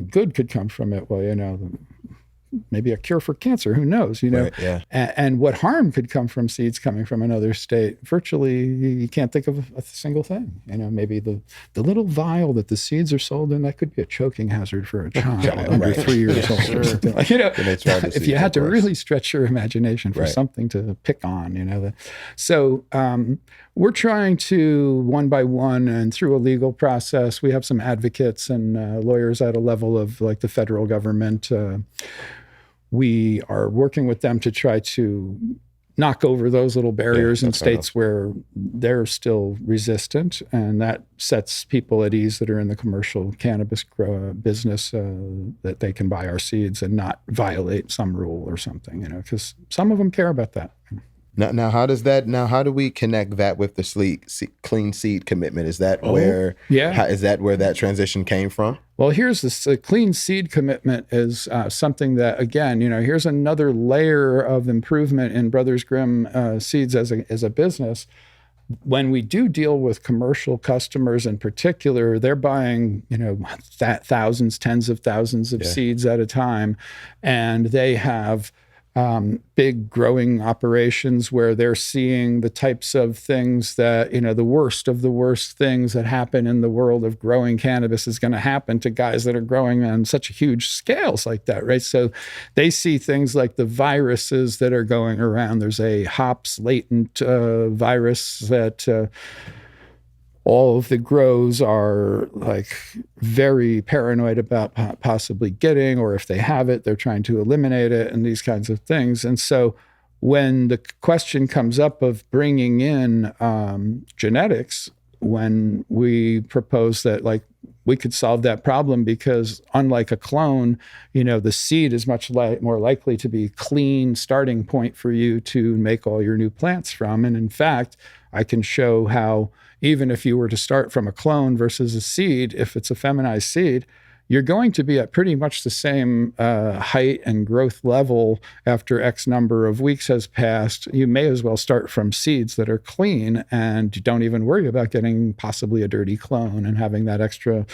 good could come from it? Well, maybe a cure for cancer, who knows, and what harm could come from seeds coming from another state? Virtually, you can't think of a single thing. Maybe the little vial that the seeds are sold in, that could be a choking hazard for a child under 3 years old. Or something like, if you had to really stretch your imagination for something to pick on, So we're trying to, one by one and through a legal process, we have some advocates and lawyers at a level of like the federal government. We are working with them to try to knock over those little barriers in states where they're still resistant, and that sets people at ease that are in the commercial cannabis business, that they can buy our seeds and not violate some rule or something, because some of them care about that. Now, how do we connect that with the clean seed commitment? Is that where that transition came from? Well, here's this clean seed commitment is something that, again, here's another layer of improvement in Brothers Grimm Seeds as a business. When we do deal with commercial customers in particular, they're buying, thousands, tens of thousands of seeds at a time, and they have big growing operations where they're seeing the types of things that, the worst of the worst things that happen in the world of growing cannabis is going to happen to guys that are growing on such huge scales like that, right? So they see things like the viruses that are going around. There's a hops latent virus that all of the grows are like very paranoid about possibly getting, or if they have it, they're trying to eliminate it and these kinds of things. And so when the question comes up of bringing in genetics, when we propose that like we could solve that problem, because unlike a clone, the seed is much more likely to be clean starting point for you to make all your new plants from. And in fact, I can show how even if you were to start from a clone versus a seed, if it's a feminized seed, you're going to be at pretty much the same height and growth level after X number of weeks has passed. You may as well start from seeds that are clean, and you don't even worry about getting possibly a dirty clone and having that extra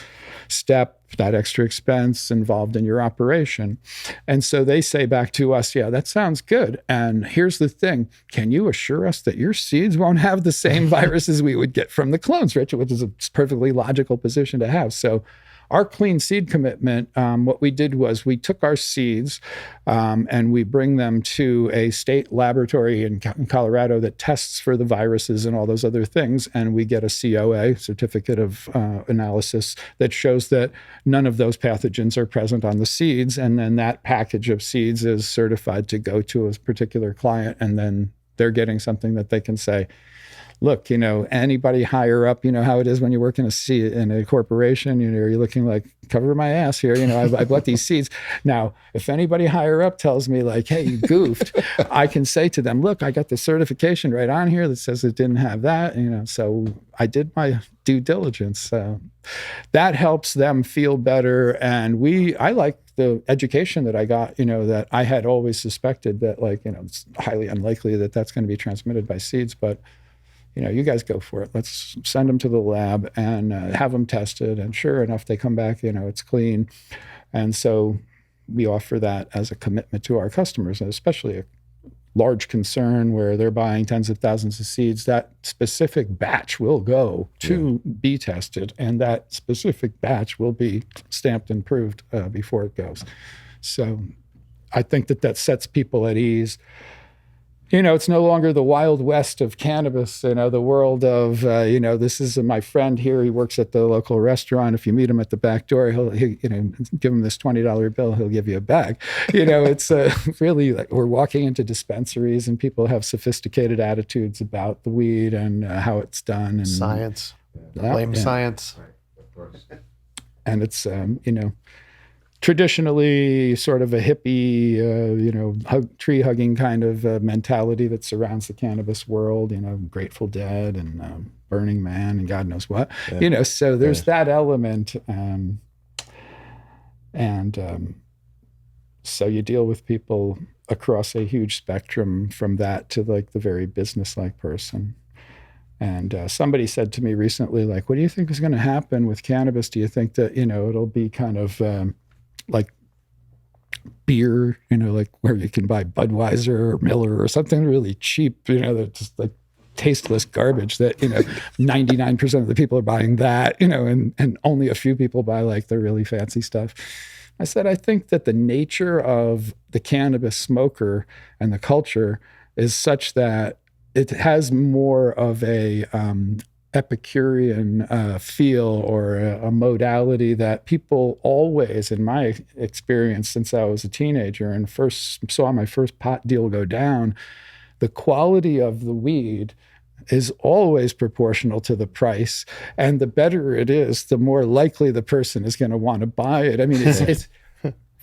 step, that extra expense involved in your operation. And so they say back to us, yeah, that sounds good. And here's the thing. Can you assure us that your seeds won't have the same viruses we would get from the clones, Rich? Which is a perfectly logical position to have. So our clean seed commitment, what we did was we took our seeds and we bring them to a state laboratory in Colorado that tests for the viruses and all those other things. And we get a COA, certificate of analysis, that shows that none of those pathogens are present on the seeds. And then that package of seeds is certified to go to a particular client. And then they're getting something that they can say, look, anybody higher up, how it is when you work in a corporation, you're looking like, cover my ass here, I bought these seeds. Now, if anybody higher up tells me like, hey, you goofed, I can say to them, look, I got the certification right on here that says it didn't have that, so I did my due diligence. So that helps them feel better. And I like the education that I got, that I had always suspected that it's highly unlikely that that's going to be transmitted by seeds, but you guys go for it. Let's send them to the lab and have them tested. And sure enough, they come back, it's clean. And so we offer that as a commitment to our customers, especially a large concern where they're buying tens of thousands of seeds. That specific batch will go to be tested, and that specific batch will be stamped and proved before it goes. So I think that sets people at ease. It's no longer the Wild West of cannabis, the world of, this is my friend here. He works at the local restaurant. If you meet him at the back door, he'll give him this $20 bill. He'll give you a bag. It's really like we're walking into dispensaries and people have sophisticated attitudes about the weed and how it's done. And science. Blame science. And it's, traditionally sort of a hippie, tree hugging kind of mentality that surrounds the cannabis world, Grateful Dead and Burning Man and God knows what, so there's that element. So you deal with people across a huge spectrum from that to like the very business-like person. And somebody said to me recently, like, what do you think is going to happen with cannabis? Do you think that, it'll be kind of like beer, like where you can buy Budweiser or Miller or something really cheap, that's just like tasteless garbage that, 99% of the people are buying that, and only a few people buy like the really fancy stuff. I said, I think that the nature of the cannabis smoker and the culture is such that it has more of a Epicurean feel or a modality that people always, in my experience since I was a teenager and first saw my first pot deal go down, the quality of the weed is always proportional to the price. And the better it is, the more likely the person is going to want to buy it. I mean,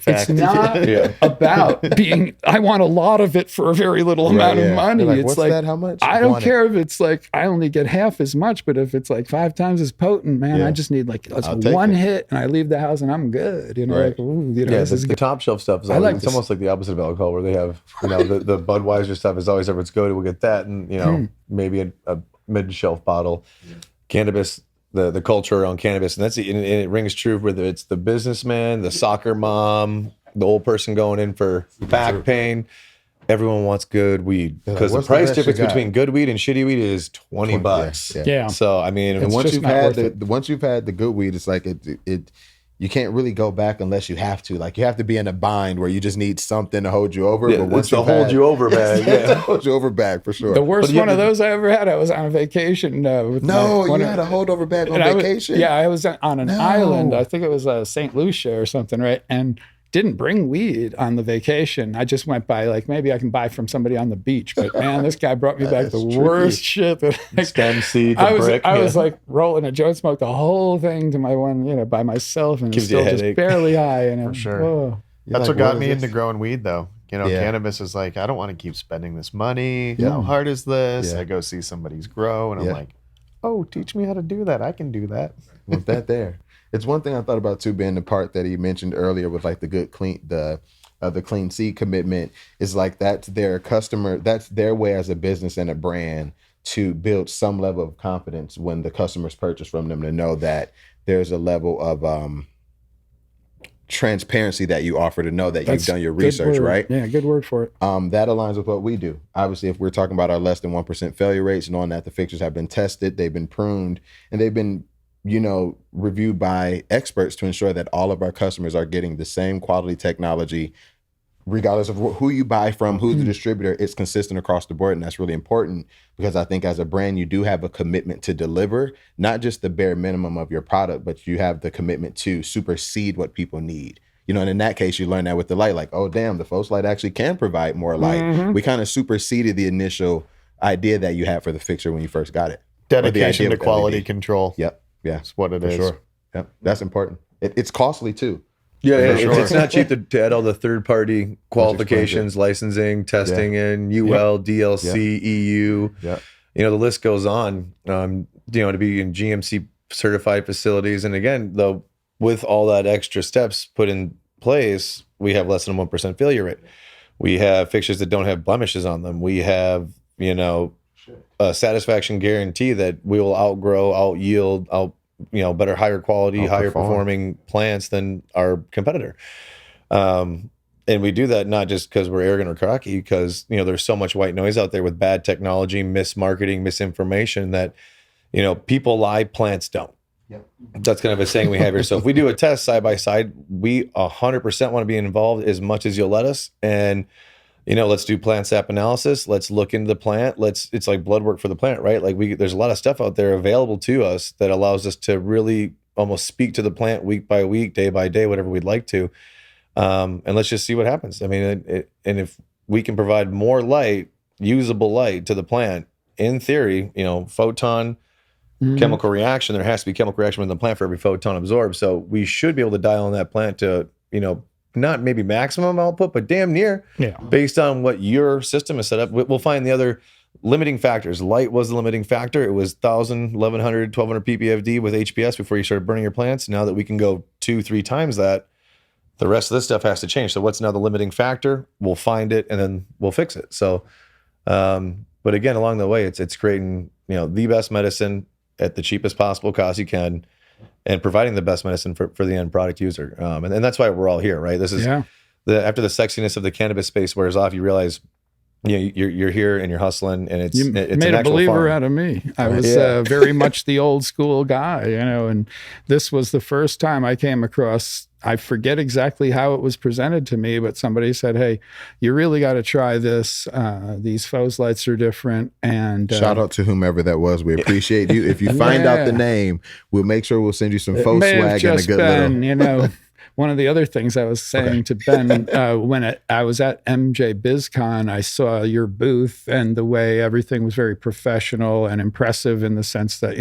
it's not about being, I want a lot of it for a very little amount of money. Like, it's what's like, that? How much? I don't care if it's like, I only get half as much, but if it's like 5 times as potent, man, I just need like one hit and I leave the house and I'm good. Like, ooh, this is the top shelf stuff is always, it's almost like the opposite of alcohol where they have, the Budweiser stuff is always everyone's go to, we'll get that. And, maybe a mid-shelf bottle. Cannabis, the culture around cannabis, and it rings true whether it's the businessman, the soccer mom, the old person going in for back pain. Everyone wants good weed because the price difference between good weed and shitty weed is $20. Yeah. So I mean, and once you've had the good weed, it's like it you can't really go back unless you have to. Like you have to be in a bind where you just need something to hold you over. Yeah, but once to hold you over bag, to hold you over bag for sure. The worst one of those I ever had, I was on a vacation. You had a holdover bag on vacation? I was on an island. I think it was St. Lucia or something, right? And didn't bring weed on the vacation. I just went by like, maybe I can buy from somebody on the beach. But man, this guy brought me back the worst shit. Stem seed, I was like rolling a joint, smoked the whole thing to my one, by myself, and it's still just barely high. For sure. That's what got me into growing weed, though. Cannabis is like, I don't want to keep spending this money. Yeah. How hard is this? I go see somebody's grow, and I'm like, oh, teach me how to do that. I can do that. With that there. It's one thing I thought about too, being the part that he mentioned earlier with like the good clean, the clean seed commitment is like that's their customer, that's their way as a business and a brand to build some level of confidence when the customers purchase from them, to know that there's a level of transparency that you offer, to know that you've done your research, right? Yeah, good word for it. That aligns with what we do. Obviously, if we're talking about our less than 1% failure rates, knowing that the fixtures have been tested, they've been pruned, and they've been reviewed by experts to ensure that all of our customers are getting the same quality technology, regardless of who you buy from, who's the distributor. It's consistent across the board. And that's really important, because I think as a brand, you do have a commitment to deliver, not just the bare minimum of your product, but you have the commitment to supersede what people need. And in that case, you learn that with the light, like, oh, damn, the Fohse light actually can provide more light. Mm-hmm. We kind of superseded the initial idea that you had for the fixture when you first got it. Dedication to quality control. Yep. Yeah, that's what it is. Sure. Yep. That's important. It's costly too. Yeah, it's not cheap to add all the third-party qualifications, licensing, testing in UL, DLC, EU. Yeah. The list goes on. To be in GMC certified facilities, and again, though, with all that extra steps put in place, we have less than 1% failure rate. We have fixtures that don't have blemishes on them. We have, a satisfaction guarantee that we will outgrow, out-yield, better, higher quality, higher performing plants than our competitor. And we do that not just because we're arrogant or cocky, because, there's so much white noise out there with bad technology, mismarketing, misinformation that, people lie, plants don't. Yep. That's kind of a saying we have here. So if we do a test side by side, we 100% want to be involved as much as you'll let us. And let's do plant sap analysis. Let's look into the plant. It's like blood work for the plant, right? Like there's a lot of stuff out there available to us that allows us to really almost speak to the plant week by week, day by day, whatever we'd like to. And let's just see what happens. I mean, and if we can provide more light, usable light to the plant, in theory, photon chemical reaction, there has to be chemical reaction within the plant for every photon absorbed. So we should be able to dial in that plant to, not maybe maximum output, but damn near, based on what your system is set up. We'll find the other limiting factors. Light was the limiting factor. It was 1,000, 1,100, 1,200 ppfd with HPS before you started burning your plants. Now that we can go 2-3 times that, the rest of this stuff has to change. So what's now the limiting factor? We'll find it and then we'll fix it. So, but again, along the way, it's creating, the best medicine at the cheapest possible cost you can, and providing the best medicine for the end product user. And that's why we're all here, right? This is after the sexiness of the cannabis space wears off, you realize, you're here and you're hustling, and it's made a believer out of me. I was very much the old school guy, and this was the first time I came across, I forget exactly how it was presented to me, but somebody said, hey, you really got to try this. These Fohse lights are different. And shout out to whomever that was. We appreciate you. If you find out the name, we'll make sure we'll send you some Fohse swag and a good little. One of the other things I was saying to Ben, when I was at MJ BizCon, I saw your booth and the way everything was very professional and impressive, in the sense that,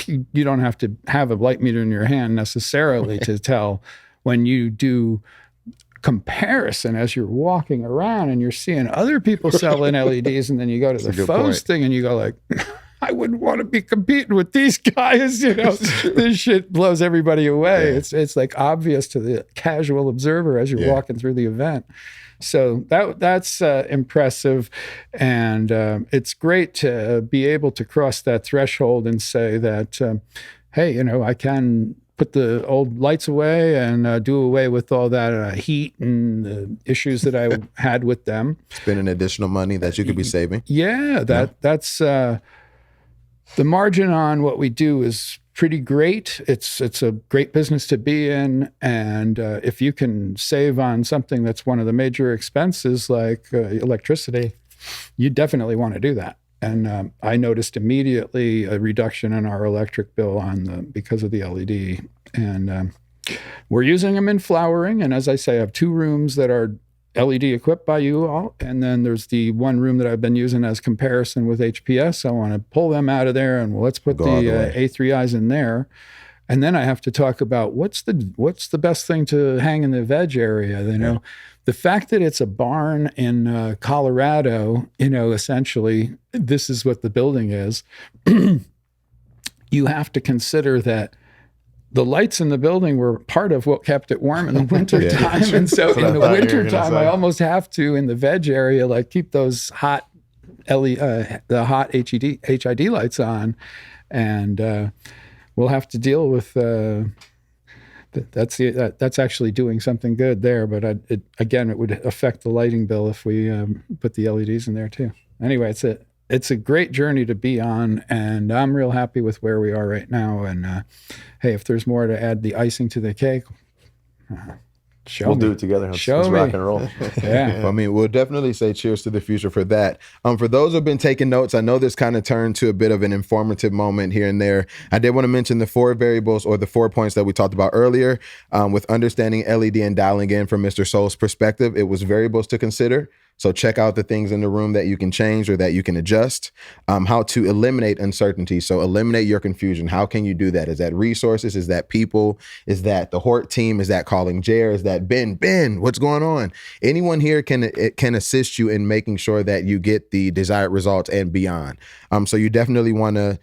you don't have to have a light meter in your hand necessarily to tell. When you do comparison as you're walking around and you're seeing other people selling LEDs, and then you go to the Fohse thing and you go like, I wouldn't want to be competing with these guys. This shit blows everybody away. Yeah. It's like obvious to the casual observer as you're walking through the event. So that's impressive, and it's great to be able to cross that threshold and say that, hey, I can put the old lights away and do away with all that heat and the issues that I had with them. Spending additional money that you could be saving. Yeah, that's the margin on what we do is pretty great. It's a great business to be in, and if you can save on something that's one of the major expenses like electricity, you definitely want to do that. And I noticed immediately a reduction in our electric bill because of the LED. And we're using them in flowering, and as I say, I have 2 rooms that are LED equipped by you all, and then there's the one room that I've been using as comparison with HPS. I want to pull them out of there, and let's put the A3Is in there. And then I have to talk about what's the best thing to hang in the veg area. The fact that it's a barn in Colorado, essentially this is what the building is. You have to consider that the lights in the building were part of what kept it warm in the winter time. And so in the winter time, I almost have to, in the veg area, like keep those hot the hot HID lights on. And we'll have to deal with that's actually doing something good there. But it would affect the lighting bill if we put the LEDs in there too. Anyway, it's a great journey to be on, and I'm real happy with where we are right now. And hey, if there's more to add the icing to the cake, we'll do it together. Let's rock and roll. Yeah. I mean, we'll definitely say cheers to the future for that. For those who've been taking notes, I know this kind of turned to a bit of an informative moment here and there. I did want to mention the 4 variables, or the 4 points that we talked about earlier, with understanding LED and dialing in from Mr. Soul's perspective. It was variables to consider. So check out the things in the room that you can change or that you can adjust. How to eliminate uncertainty. So eliminate your confusion. How can you do that? Is that resources? Is that people? Is that the Hort team? Is that calling Jer? Is that Ben, what's going on? Anyone here can assist you in making sure that you get the desired results and beyond. So you definitely want to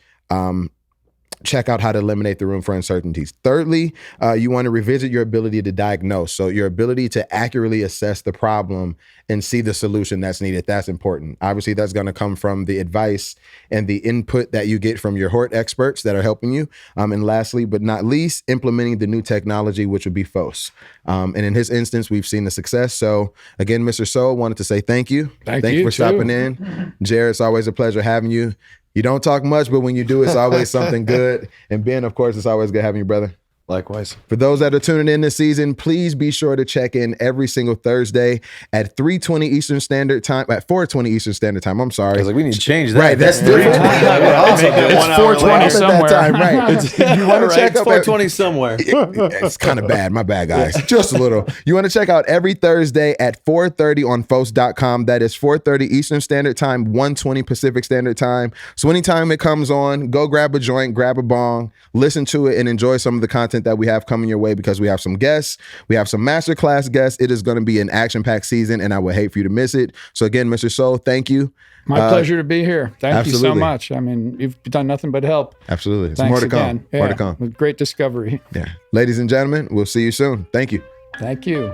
check out how to eliminate the room for uncertainties. Thirdly, you want to revisit your ability to diagnose. So your ability to accurately assess the problem and see the solution that's needed. That's important. Obviously, that's going to come from the advice and the input that you get from your Hort experts that are helping you. And lastly, but not least, implementing the new technology, which would be Fohse. And in his instance, we've seen the success. So again, Mr. Soul, wanted to say thank you. Thank you for stopping in. Jared, it's always a pleasure having you. You don't talk much, but when you do, it's always something good. And Ben, of course, it's always good having you, brother. Likewise. For those that are tuning in this season, please be sure to check in every single Thursday at 3:20 Eastern Standard Time, at 4:20 Eastern Standard Time. I'm sorry. I was like, we need to change that. Right, that's different. It's 4:20 somewhere. Time, right. You want to check it's out 4:20 somewhere. It's kind of bad. My bad, guys. Just a little. You want to check out every Thursday at 4:30 on Fohse.com. That is 4:30 Eastern Standard Time, 1:20 Pacific Standard Time. So anytime it comes on, go grab a joint, grab a bong, listen to it, and enjoy some of the content that we have coming your way, because we have some guests. We have some masterclass guests. It is going to be an action-packed season, and I would hate for you to miss it. So again, Mr. Soul, thank you. My pleasure to be here. Thank you so absolutely. much. I mean, you've done nothing but help. Absolutely. It's Thanks more to come. again. More to come. Great discovery. Yeah. Ladies and gentlemen, we'll see you soon. Thank you. Thank you.